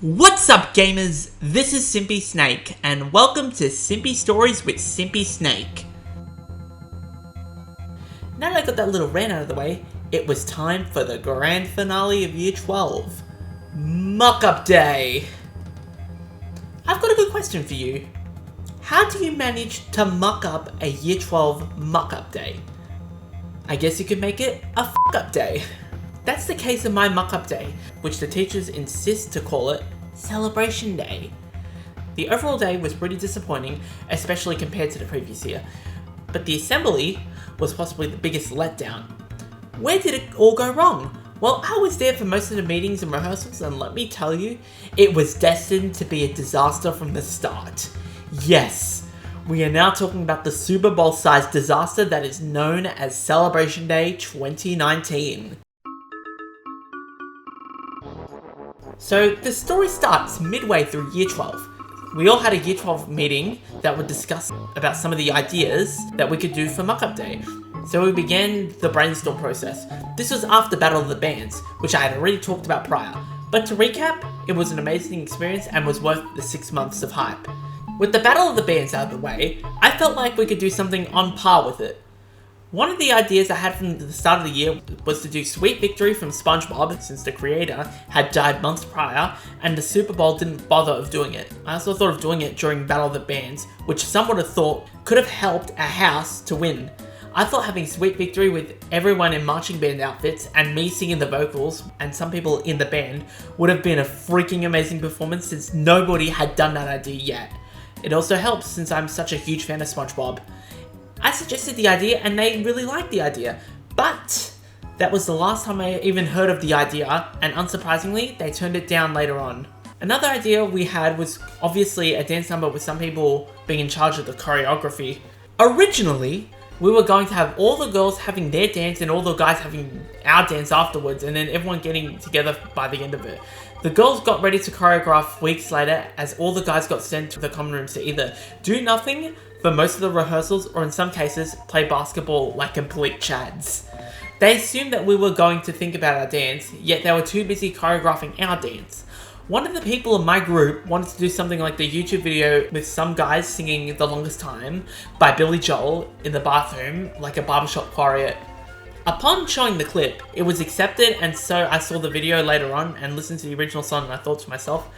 What's up gamers, this is Simpy Snake and welcome to Simpy Stories with Simpy Snake. Now that I got that little rant out of the way, it was time for the grand finale of Year 12, Muck-Up Day. I've got a good question for you. How do you manage to muck up a Year 12 Muck-Up Day? I guess you could make it a fuck-up day. That's the case of my Muck-Up Day, which the teachers insist to call it Celebration Day. The overall day was pretty disappointing, especially compared to the previous year, but the assembly was possibly the biggest letdown. Where did it all go wrong? Well, I was there for most of the meetings and rehearsals, and let me tell you, it was destined to be a disaster from the start. Yes, we are now talking about the Super Bowl-sized disaster that is known as Celebration Day 2019. So the story starts midway through Year 12. We all had a Year 12 meeting that would discuss about some of the ideas that we could do for Muck-Up Day. So we began the brainstorm process. This was after Battle of the Bands, which I had already talked about prior. But to recap, it was an amazing experience and was worth the 6 months of hype. With the Battle of the Bands out of the way, I felt like we could do something on par with it. One of the ideas I had from the start of the year was to do Sweet Victory from SpongeBob, since the creator had died months prior, and the Super Bowl didn't bother of doing it. I also thought of doing it during Battle of the Bands, which some would have thought could have helped a house to win. I thought having Sweet Victory with everyone in marching band outfits and me singing the vocals and some people in the band would have been a freaking amazing performance since nobody had done that idea yet. It also helps since I'm such a huge fan of SpongeBob. I suggested the idea and they really liked the idea, but that was the last time I even heard of the idea, and unsurprisingly, they turned it down later on. Another idea we had was obviously a dance number with some people being in charge of the choreography. Originally, we were going to have all the girls having their dance and all the guys having our dance afterwards, and then everyone getting together by the end of it. The girls got ready to choreograph weeks later as all the guys got sent to the common rooms to either do nothing for most of the rehearsals or in some cases play basketball like complete chads. They assumed that we were going to think about our dance, yet they were too busy choreographing our dance. One of the people in my group wanted to do something like the YouTube video with some guys singing The Longest Time by Billy Joel in the bathroom like a barbershop choreo. Upon showing the clip, it was accepted, and so I saw the video later on and listened to the original song and I thought to myself,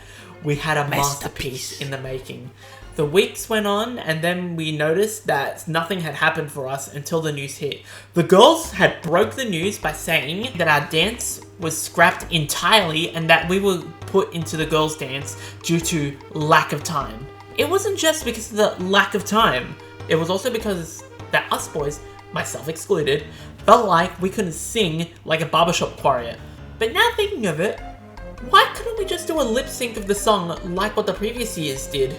we had a masterpiece in the making. The weeks went on and then we noticed that nothing had happened for us until the news hit. The girls had broke the news by saying that our dance was scrapped entirely and that we were put into the girls' dance due to lack of time. It wasn't just because of the lack of time, it was also because that us boys, myself excluded, felt like we couldn't sing like a barbershop choreo. But now thinking of it, why couldn't we just do a lip sync of the song like what the previous years did?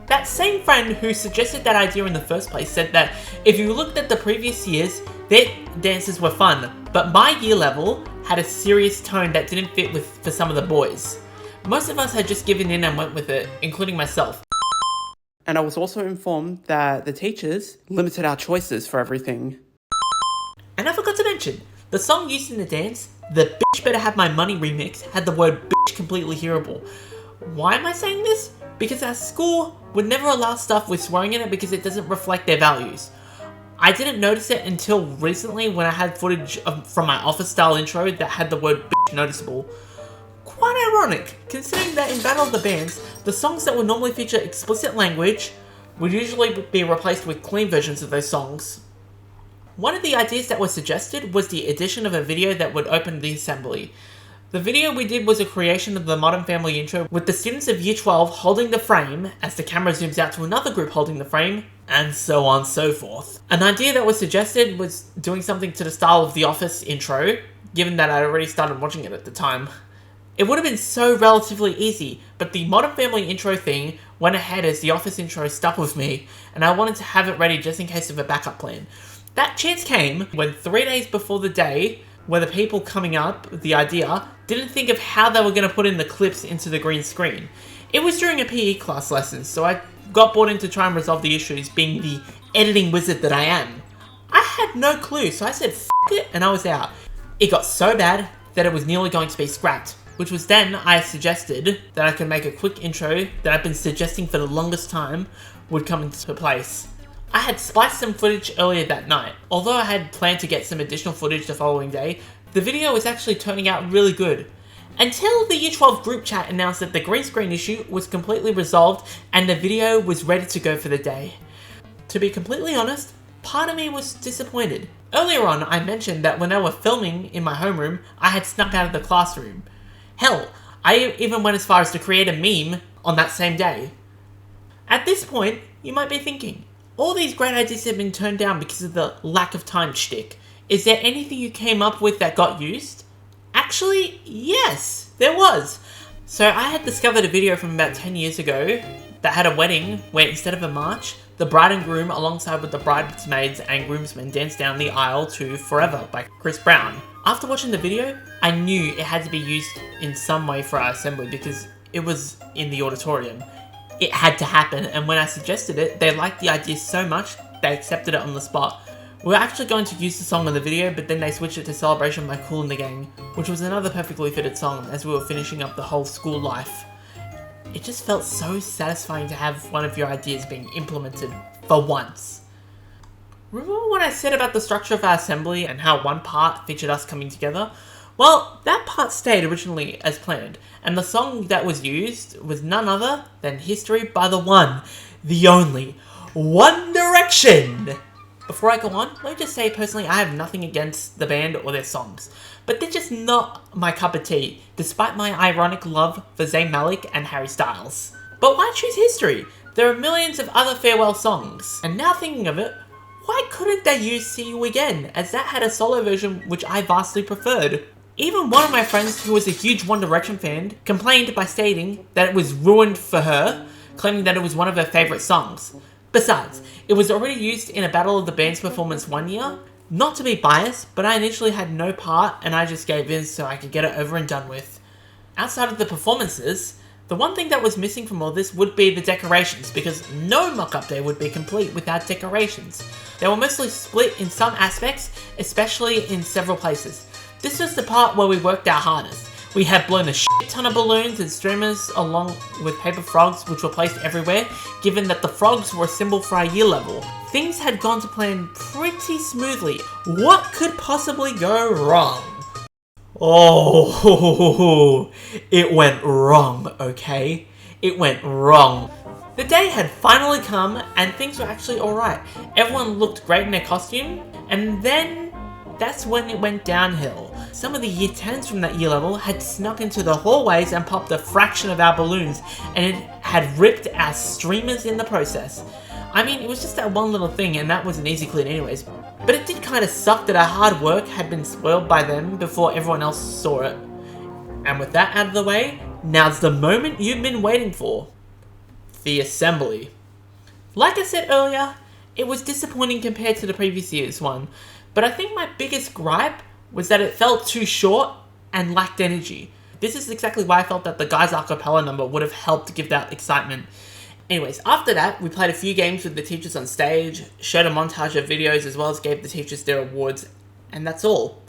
That same friend who suggested that idea in the first place said that if you looked at the previous years, their dances were fun, but my year level had a serious tone that didn't fit for some of the boys. Most of us had just given in and went with it, including myself. And I was also informed that the teachers limited our choices for everything. And I forgot to mention, the song used in the dance, the Bitch Better Have My Money remix, had the word bitch completely hearable. Why am I saying this? Because our school would never allow stuff with swearing in it because it doesn't reflect their values. I didn't notice it until recently when I had footage from my office style intro that had the word bitch noticeable. Quite ironic, considering that in Battle of the Bands, the songs that would normally feature explicit language would usually be replaced with clean versions of those songs. One of the ideas that was suggested was the addition of a video that would open the assembly. The video we did was a creation of the Modern Family intro with the students of Year 12 holding the frame as the camera zooms out to another group holding the frame, and so on and so forth. An idea that was suggested was doing something to the style of The Office intro, given that I'd already started watching it at the time. It would have been so relatively easy, but the Modern Family intro thing went ahead as The Office intro stuck with me, and I wanted to have it ready just in case of a backup plan. That chance came when 3 days before the day, where the people coming up with the idea didn't think of how they were going to put in the clips into the green screen. It was during a PE class lesson, so I got brought in to try and resolve the issues, being the editing wizard that I am. I had no clue, so I said f*** it and I was out. It got so bad that it was nearly going to be scrapped. which was then I suggested that I could make a quick intro that I've been suggesting for the longest time would come into place. I had spliced some footage earlier that night. Although I had planned to get some additional footage the following day, the video was actually turning out really good. Until the Year 12 group chat announced that the green screen issue was completely resolved and the video was ready to go for the day. To be completely honest, part of me was disappointed. Earlier on, I mentioned that when they were filming in my homeroom, I had snuck out of the classroom. Hell, I even went as far as to create a meme on that same day. At this point, you might be thinking, all these great ideas have been turned down because of the lack of time shtick. Is there anything you came up with that got used? Actually, yes, there was. So I had discovered a video from about 10 years ago that had a wedding where instead of a march, the bride and groom alongside with the bridesmaids and groomsmen danced down the aisle to Forever by Chris Brown. After watching the video, I knew it had to be used in some way for our assembly because it was in the auditorium. It had to happen, and when I suggested it, they liked the idea so much, they accepted it on the spot. We were actually going to use the song in the video, but then they switched it to Celebration by Kool and the Gang, which was another perfectly fitted song as we were finishing up the whole school life. It just felt so satisfying to have one of your ideas being implemented for once. Remember what I said about the structure of our assembly and how one part featured us coming together? Well, that part stayed originally as planned, and the song that was used was none other than History by the one, the only, One Direction! Before I go on, let me just say personally I have nothing against the band or their songs, but they're just not my cup of tea, despite my ironic love for Zayn Malik and Harry Styles. But why choose History? There are millions of other farewell songs, and now thinking of it, why couldn't they use See You Again, as that had a solo version which I vastly preferred? Even one of my friends who was a huge One Direction fan complained by stating that it was ruined for her, claiming that it was one of her favourite songs. Besides, it was already used in a Battle of the Bands performance one year. Not to be biased, but I initially had no part and I just gave in so I could get it over and done with. Outside of the performances, the one thing that was missing from all this would be the decorations, because no Muck-Up Day would be complete without decorations. They were mostly split in some aspects, especially in several places. This was the part where we worked our hardest. We had blown a shit ton of balloons and streamers along with paper frogs which were placed everywhere, given that the frogs were a symbol for our year level. Things had gone to plan pretty smoothly. What could possibly go wrong? Oh, it went wrong, okay? It went wrong. The day had finally come and things were actually alright. Everyone looked great in their costume, and then that's when it went downhill. Some of the year 10s from that year level had snuck into the hallways and popped a fraction of our balloons, and it had ripped our streamers in the process. I mean, it was just that one little thing, and that was an easy clean anyways. But it did kind of suck that our hard work had been spoiled by them before everyone else saw it. And with that out of the way, now's the moment you've been waiting for. The assembly. Like I said earlier, it was disappointing compared to the previous year's one, but I think my biggest gripe was that it felt too short and lacked energy. This is exactly why I felt that the guys' a cappella number would have helped give that excitement. Anyways, after that, we played a few games with the teachers on stage, showed a montage of videos as well as gave the teachers their awards, and that's all.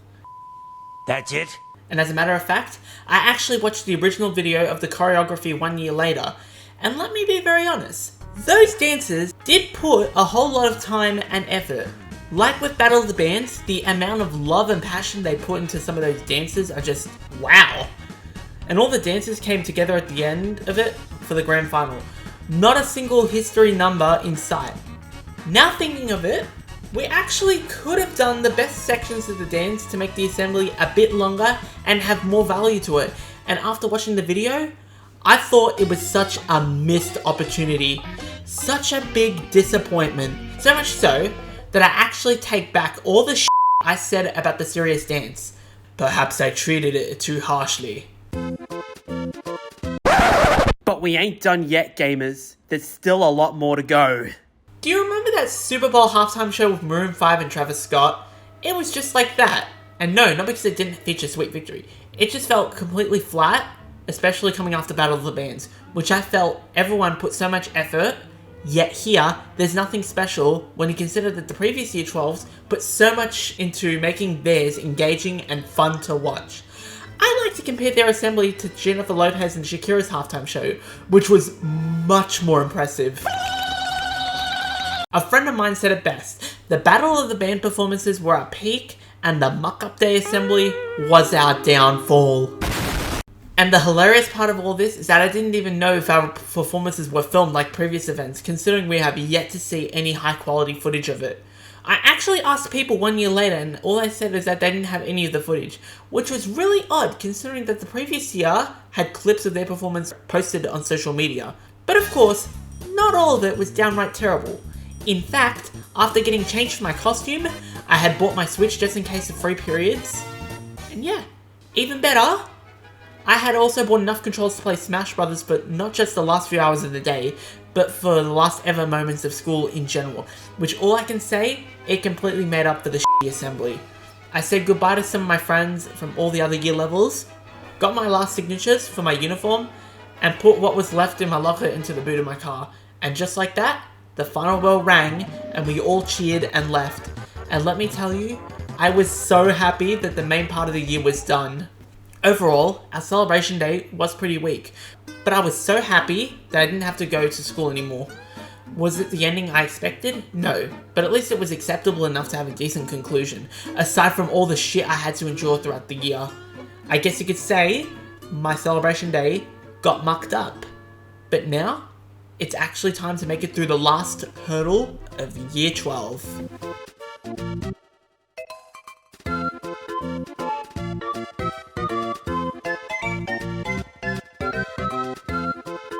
That's it? And as a matter of fact, I actually watched the original video of the choreography 1 year later, and let me be very honest, those dancers did put a whole lot of time and effort. Like with Battle of the Bands, the amount of love and passion they put into some of those dances are just wow. And all the dancers came together at the end of it for the grand final. Not a single history number in sight. Now thinking of it, we actually could have done the best sections of the dance to make the assembly a bit longer and have more value to it. And after watching the video, I thought it was such a missed opportunity. Such a big disappointment. So much so that I actually take back all the shit I said about the serious dance. Perhaps I treated it too harshly. But we ain't done yet, gamers. There's still a lot more to go. Do you remember that Super Bowl halftime show with Maroon 5 and Travis Scott? It was just like that. And no, not because it didn't feature Sweet Victory. It just felt completely flat, especially coming after Battle of the Bands, which I felt everyone put so much effort. Yet here, there's nothing special when you consider that the previous Year 12s put so much into making theirs engaging and fun to watch. I like to compare their assembly to Jennifer Lopez and Shakira's halftime show, which was much more impressive. A friend of mine said it best: the battle of the band performances were our peak, and the Muck-Up Day assembly was our downfall. And the hilarious part of all this is that I didn't even know if our performances were filmed like previous events, considering we have yet to see any high quality footage of it. I actually asked people 1 year later, and all they said is that they didn't have any of the footage, which was really odd considering that the previous year had clips of their performance posted on social media. But of course, not all of it was downright terrible. In fact, after getting changed for my costume, I had bought my Switch just in case of free periods. And yeah, even better, I had also bought enough controls to play Smash Brothers, but not just the last few hours of the day, but for the last ever moments of school in general, which all I can say, it completely made up for the shitty assembly. I said goodbye to some of my friends from all the other year levels, got my last signatures for my uniform, and put what was left in my locker into the boot of my car. And just like that, the final bell rang, and we all cheered and left. And let me tell you, I was so happy that the main part of the year was done. Overall, our celebration day was pretty weak, but I was so happy that I didn't have to go to school anymore. Was it the ending I expected? No, but at least it was acceptable enough to have a decent conclusion, aside from all the shit I had to endure throughout the year. I guess you could say, my celebration day got mucked up. But now, it's actually time to make it through the last hurdle of year 12.